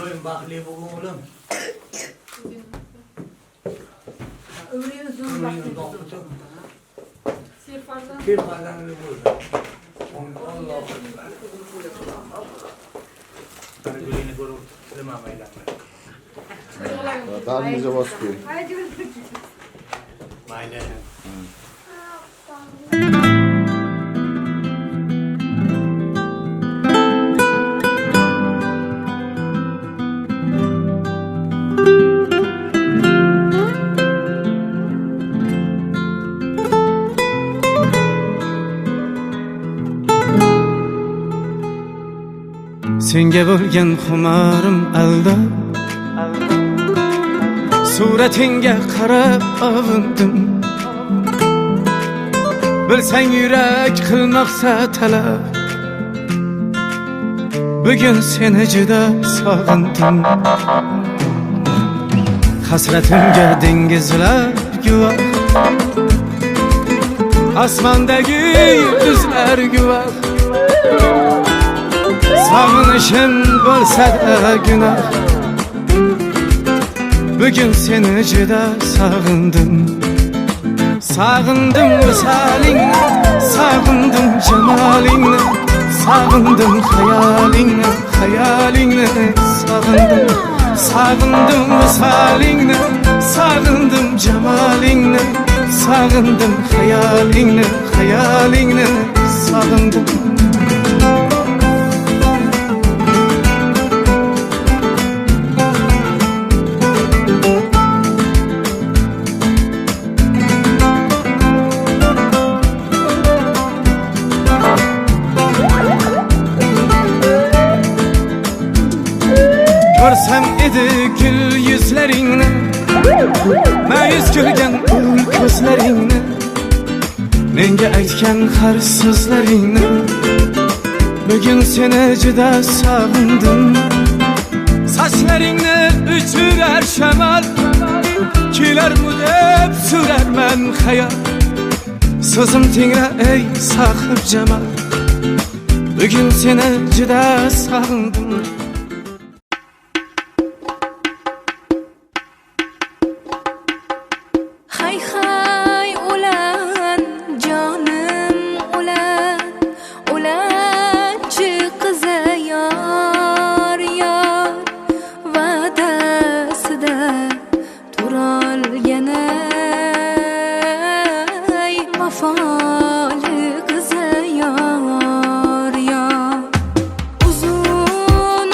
Olayım bakliye bugün oğlum. Öğrenin sonu bakliye. Sirfardan bir burada. Allah Hani gülüğünü görür. Zımamayla. Daha bize basıyor. Mayla. Senga bo'lgan xumarim alda suratingga qarab avundim bilsang yurak qilmoqsa talab bugun seni juda sog'indim hasratimga dengizlar guvoh osmondagi yulduzlar guvoh Sağınışım bo'lsa da günah Bugün seni juda sağındım Sağındım visalingni Sağındım cemalingni Sağındım hayalingni Hayalingni sağındım Sağındım visalingni Sağındım cemalingni Sağındım hayalingni Hayalingni sağındım Görsem edi gül yüzlerini Mayus gülgen ul ko'zlaringni Menga aytgan har so'zlaringni Bugun seni juda sog'indim Sochlaringni uchurar shamol Kelarmu deb so'rarman xayol So'zim tingra ey sohib jamol Bugun seni juda sog'indim Hay hay ulan canım ulan Ulanchi qiza yor yor Va'dasida turolgani Vafoli qiza yor yor Uzun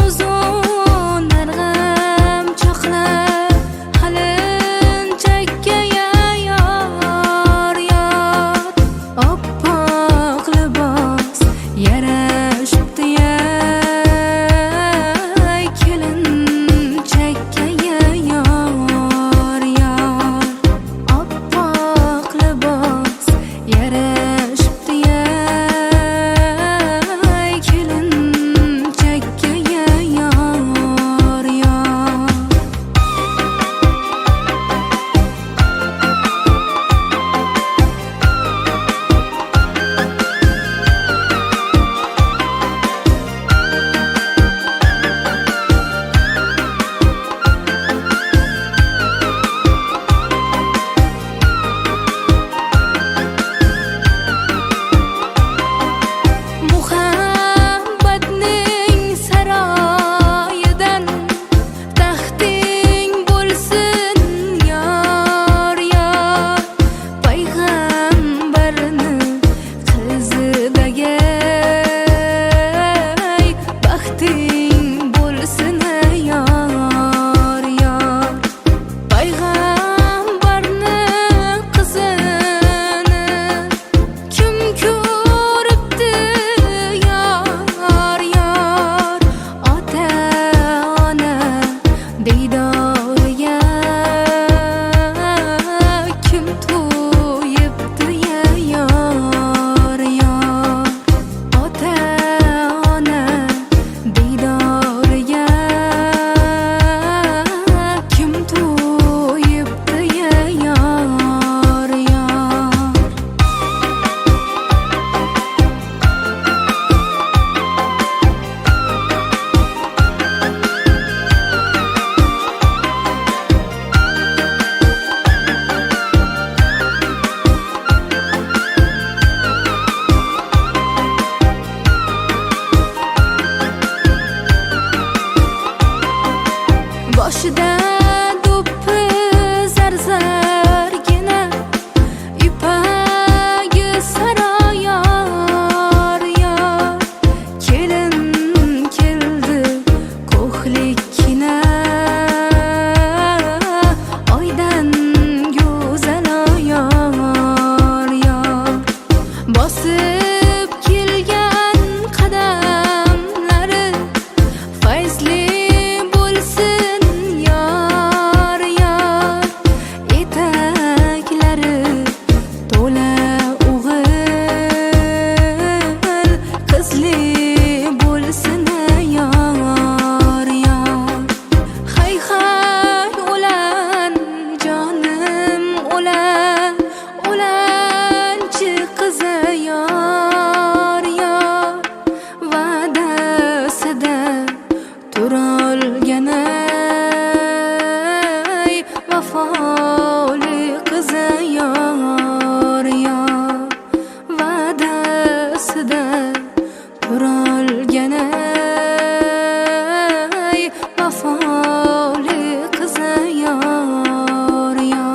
boshida do'ppi zarzargina ipagi saroyor yor kelin keldi ko'hlikkina oydan go'zal yor yor bosib kelgan qadamlari fayzli bo'lsin yor yor etaklari to'la o'g'il qizli bo'lsin yor yor hay hay o'lan jonim o'lan o'lanchi qizi yor yor va'dasida turolganay vafoli qizi yor yor va'dasida turolganay vafoli qizi yor yor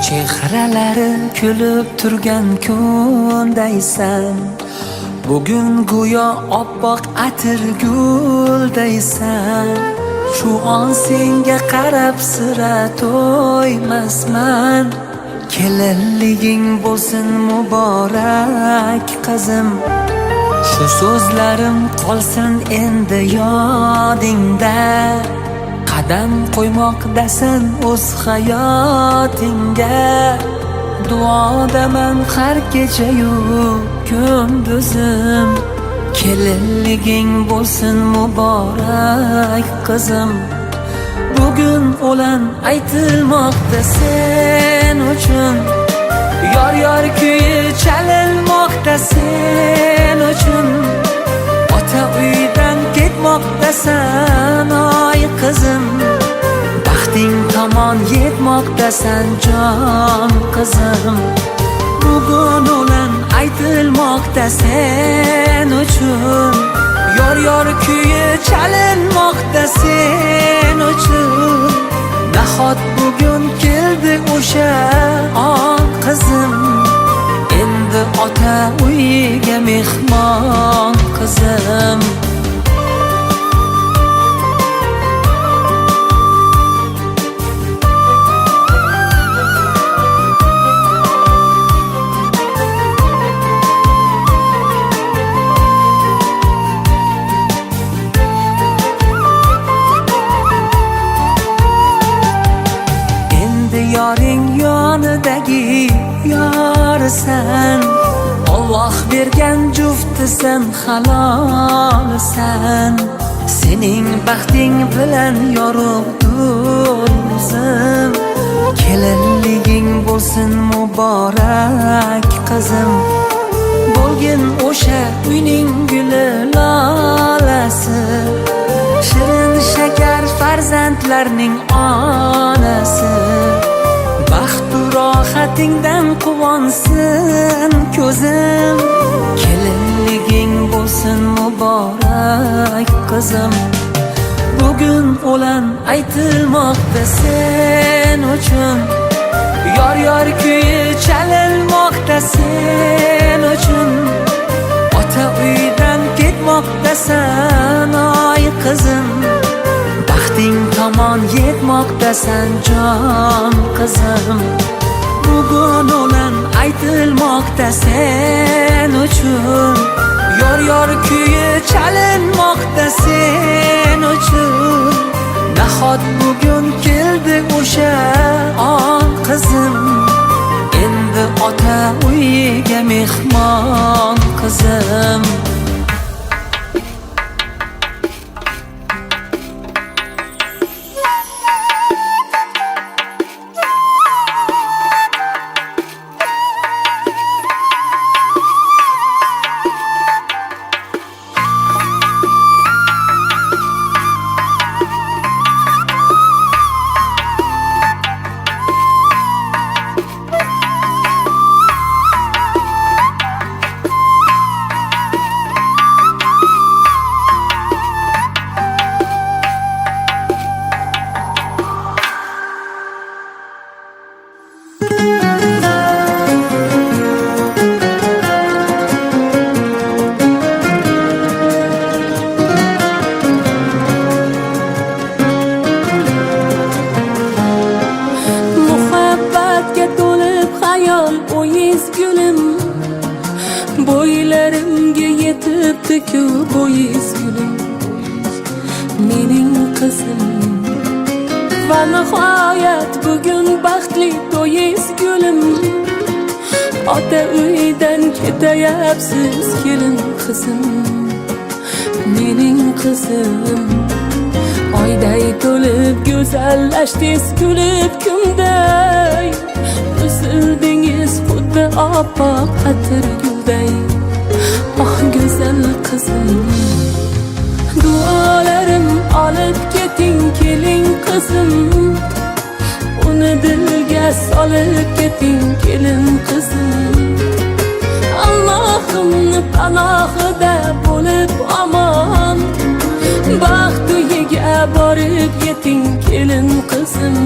Chehralari kulib turgan kundaysan bugun go'yo oppoq atir guldaysan shu on senga qarab sira to'ymasman kelinliging bo'lsin muborak qizim shu so'zlarim qolsin endi yodingda qadam qo'ymoqdasan o'z hayotingga duodaman har kechayu kunduzim kelinliging bo'lsin muborak qizim bugun o'lan aytilmoqda sen uchun yor yor kuyi chalinmoqda sen uchun ota uydan ketmoqdasan oy qizim baxting tomon yetmoqdasan jon qizim bugun o'lan aytilmoqda sen uchun yor yor kuyi chalinmoqda sen uchun nahot bugun keldi o'sha on qizim endi ota uyiga mehmon qizim yoring yonidagi yorisan Alloh bergan juftisan halolsan sening baxting bilan yorug'dur o'zim kelinliging bo'lsin muborak qizim bo'lgin o'sha uyning guli lolasi shirin shakar farzandlarning onasi baxtu rohatingdan quvonsin ko'zim kelinliging bo'lsin muborak qizim bugun o'lan aytilmoqda sen uchun yor yor kuyi chalinmoqda sen uchun ota uydan ketmoqdasan oy qizim baxting tomon yetmoqdasan jon qizim bugun o'lan aytilmoqda sen uchun yor yor kuyi chalinmoqda sen uchun nahot bugun keldi o'sha on qizim endi ota uyiga mehmon qizim Bo'ylarimga yetibdi-ku bo'yiz gulim, mening qizim. Va nihoyat bugun baxtli to'yiz gulim. Ota uydan ketayapsiz kelin qizim, mening qizim. Oyday to'lib go'zallashdingiz kulib kunday, o'sildingiz xuddi oppoq atir gulday. Oh go'zal qizim, duolarim olib keting keling qizim. Uni dilga solib keting kelin qizim. Allohimni panohida bo'lib omon, baxt uyiga borib yeting kelin qizim.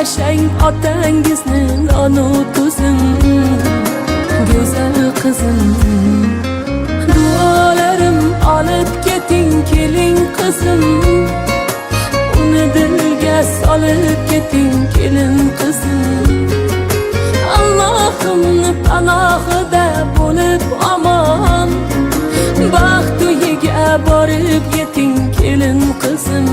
Yashang otangizni nonu tuzim, go'zal qizim. Duolarim olib keting keling qizim. Uni dilga solib keting kelin qizim. Allohimni panohida bo'lib omon, baxt uyiga borib yeting kelin qizim.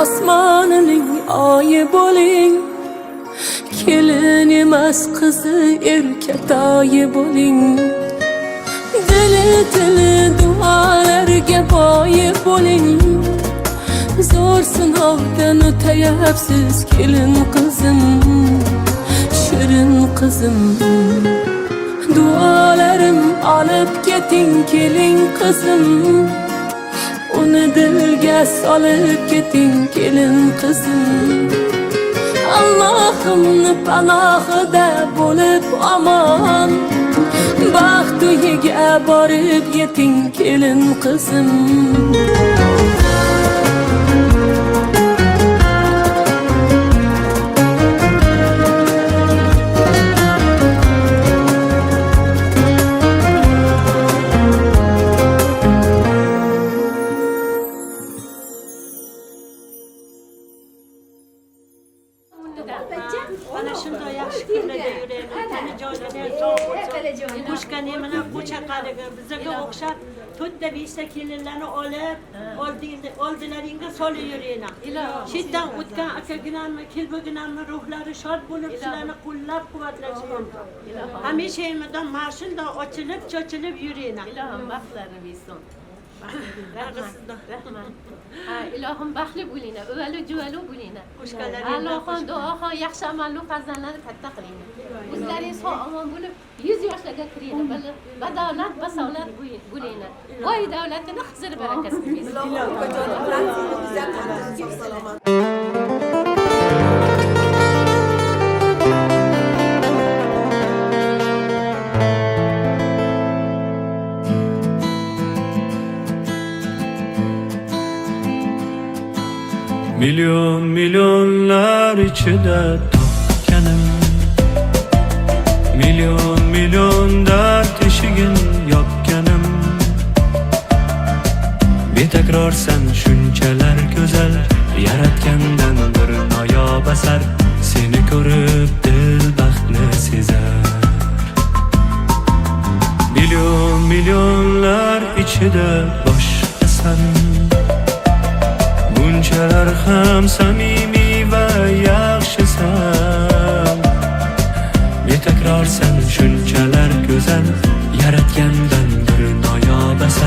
Osmonining oyi bo'ling, kelin emas qizi erkatoyi bo'ling. Dili tili duolarga boyi bo'ling. Zo'r sinovdan o'tayapsiz kelin qizim, shirin qizim. Duolarim olib keting keling qizim. Uni dilga solib keting kelin qizim. Allohimni panohida bo'lib omon, baxt uyiga borib yeting kelin qizim. Bana shunday yaxshi kunlarda yuraylik, tani joylardan sog' bo'lsin. Qo'shgan yemini qo'chaqariga bizga o'xshab 4-5 ta kelinlarni olib, oldilaringga solib yuringlar. Shundan o'tgan akaginamni, kelboginamni ruhlari shod bo'lib, sizlarni qo'llab-quvvatlashin. Hamisha yemidan marshilda ochilib, cho'chilib yuringlar. Ilohim baxtlarini bersin. Rahmat. Ilohim baxtli bo'linglar, o'valu juvalu bo'linglar. Allohim duoxon yaxshi amalli farzandlarni katta qilinglar. O'zlaringiz sog' omon bo'lib 100 yoshlarga kiringlar. Badolat, basolat bo'linglar. Voy davlatini xizr barakasini bersin. Milyon milyonlar içinde topkanım, milyon milyon dert eşigin yopkanım. Betekrar sen şunchalar güzel, yaratgandan bir noyob asar. Seni ko'rib dil baxtni sezar. Milyon milyonlar içinde boshqasan, bunchalar ham samimiy va yaxshisan. Betakrorsan shunchalar go'zal, yaratgandan bir noyob asar.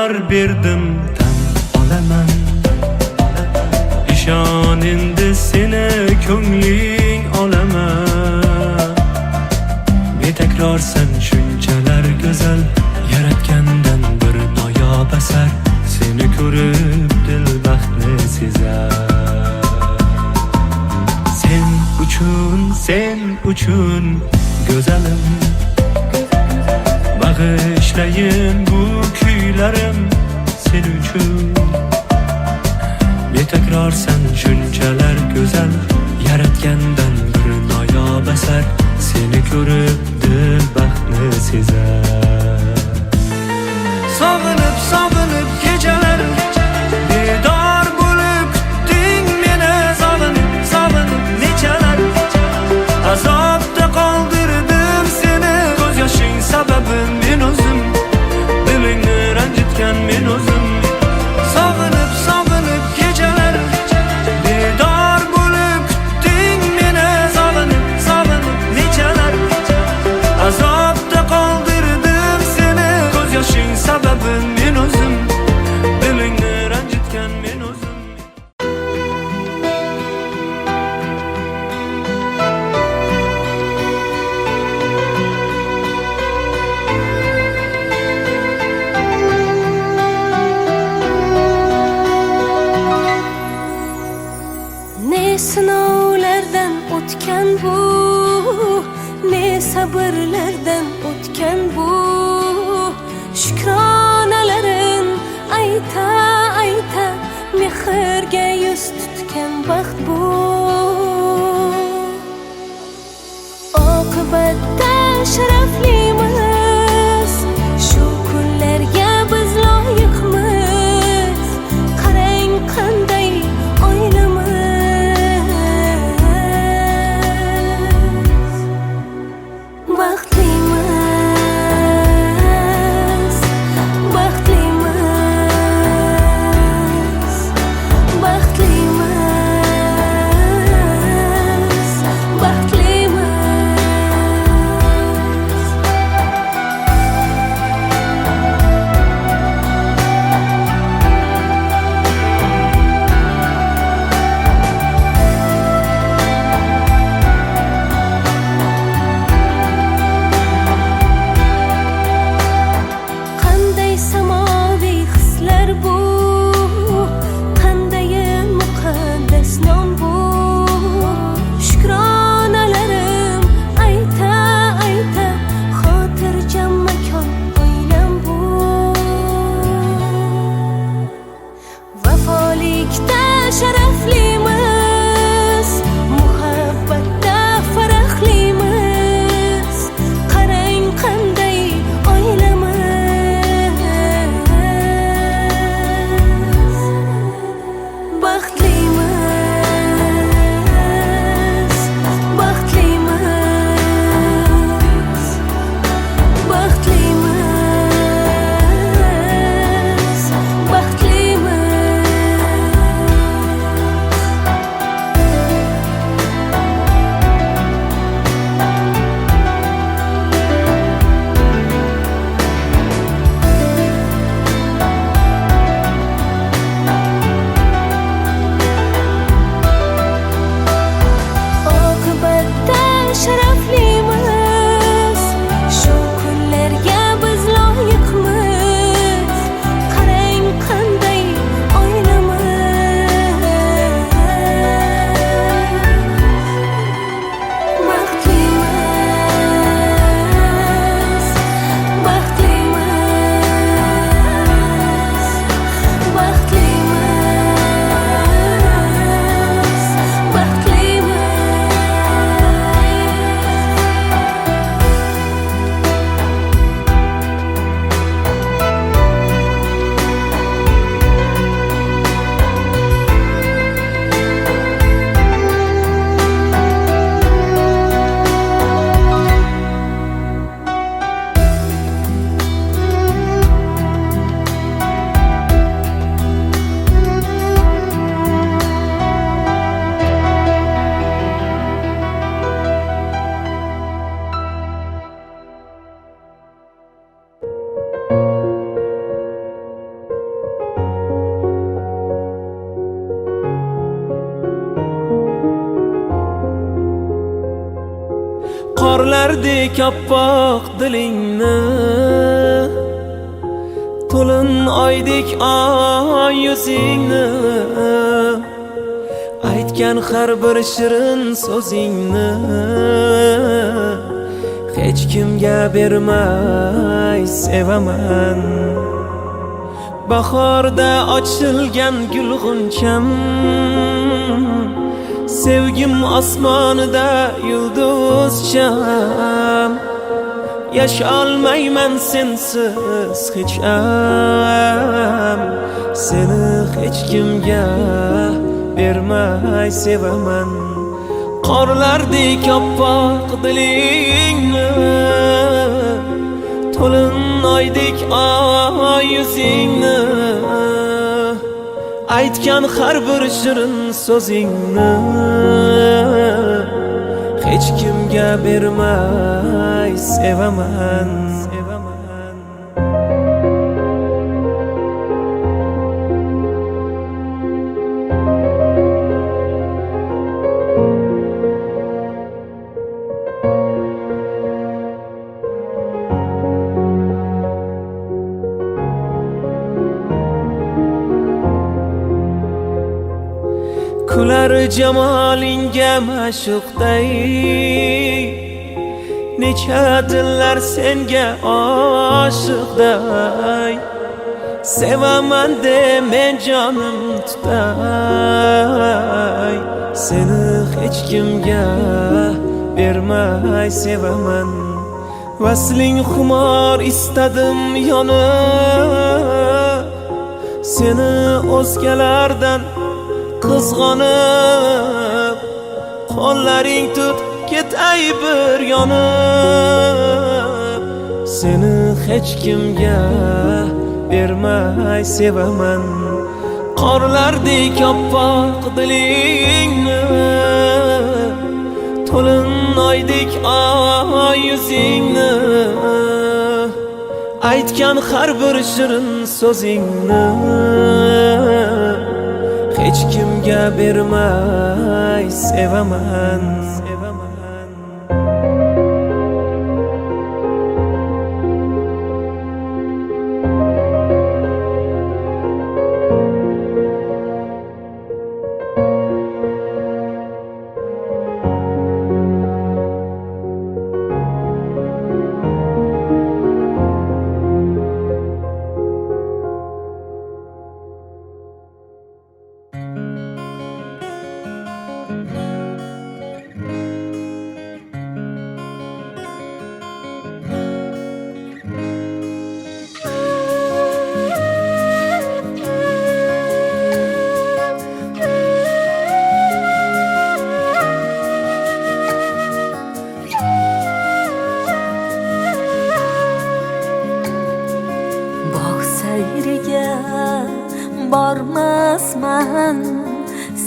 diydor berdim tan olaman. İshon endi seni ko'ngling olaman. Betakrorsan shunchalar go'zal, yaratgandan bir noyob asar. Seni ko'rib dil baxtni sezar. Sen uchun go'zalim, bag'ishlayin bu kuylarim sen uchun. Betakrorsan shunchalar go'zal, yaratgandan bir noyob asar. Seni ko'rib dil baxtni sezar. Sog'inib kechalar bedor bo'lib kutding meni. Sog'inib nechalar azobda qoldirdim seni. Ko'z yoshing sababim men o'zim, dilingni ranjitgan men o'zim. Sog'inib kechalar bedor bo'lib kutding meni. Sog'inib nechalar azobda qoldirdim seni. Ko'z yoshing sababim men o'zim, dilingni ranjitgan men o'zim. Ne sinovlardan o'tgan bu, ne sabrlardan o'tgan bu. Shukronalarin ayta ayta mehrga yuz tutgan baxt bu. Oqibatda sharaflimiz, shu kunlarga biz loyiqmiz. Qarang qanday oilamiz baxtlimiz, baxtlimiz, baxtlimiz. Qollardek oppoq dilingni to'lin oydek oy yuzingni aytgan har bir shirin so'zingni hech kimga bermay sevaman. Bahorda ochilgan gulg'uncham, sevgim osmonida yulduzcham. Yasholmayman sensiz hech ham, seni hech kimga bermay sevaman. Qorlardek oppoq dilingni to'lin oydek oy yuzingni aytgan har bir shirin so'zingni hech kimga bermay sevaman. Kular jamolingga ma'shuqday, necha dillar senga oshiqday. Sevaman de men jonim tutay, seni hech kimga bermay sevaman. Vasling xumor istadim yonib, seni o'zgalardan qizg'onib, qo'llaring tut ketay bir yonib, seni hech kimga bermay sevaman. Qorlardek oppoq dilingni to'lin oydek oy yuzingni aytgan har bir shirin so'zingni hech kimga bermay sevaman. Bormasman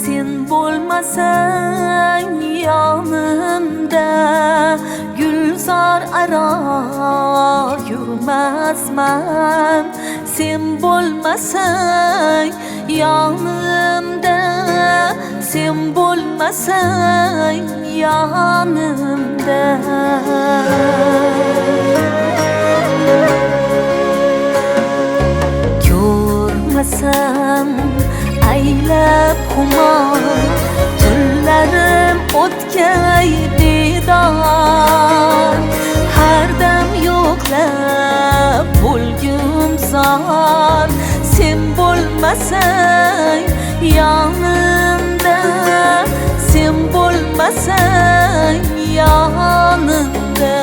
sen bo'lmasang yonimda, gulzor aro yurmasman sen bo'lmasang yonimda, sen bo'lmasang yonimda. Ko'rmasam aylab xumor, tunlarim o'tkay bedor, har dam yo'qlab bo'lgum zor, sen bo'lmasang yonimda, sen bo'lmasang yonimda.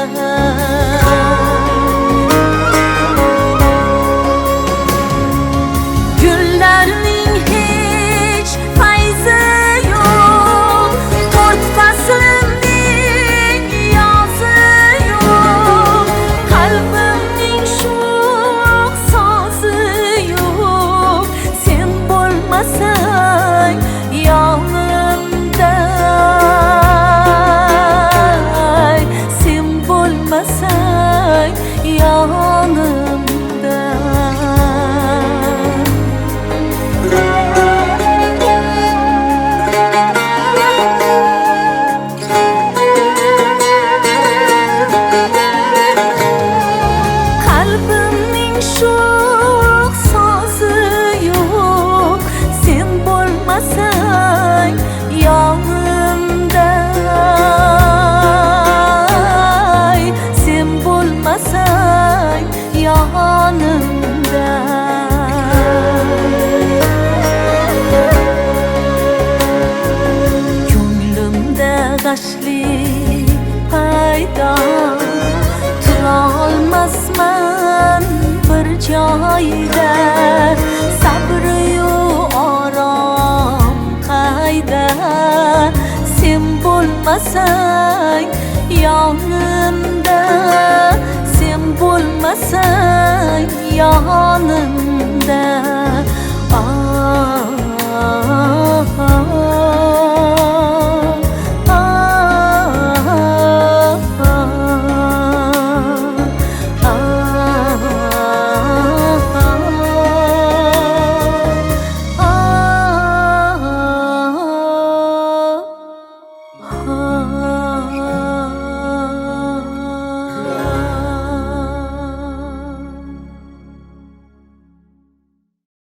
Gullarning hech fayzi yo'q, to'rt faslimning yozi yo'q, qalbimning sho'x sozi yo'q, sen bo'lmasang yonimda, sen bo'lmasang bo'lmasang yonimda, sen bo'lmasang yonimda.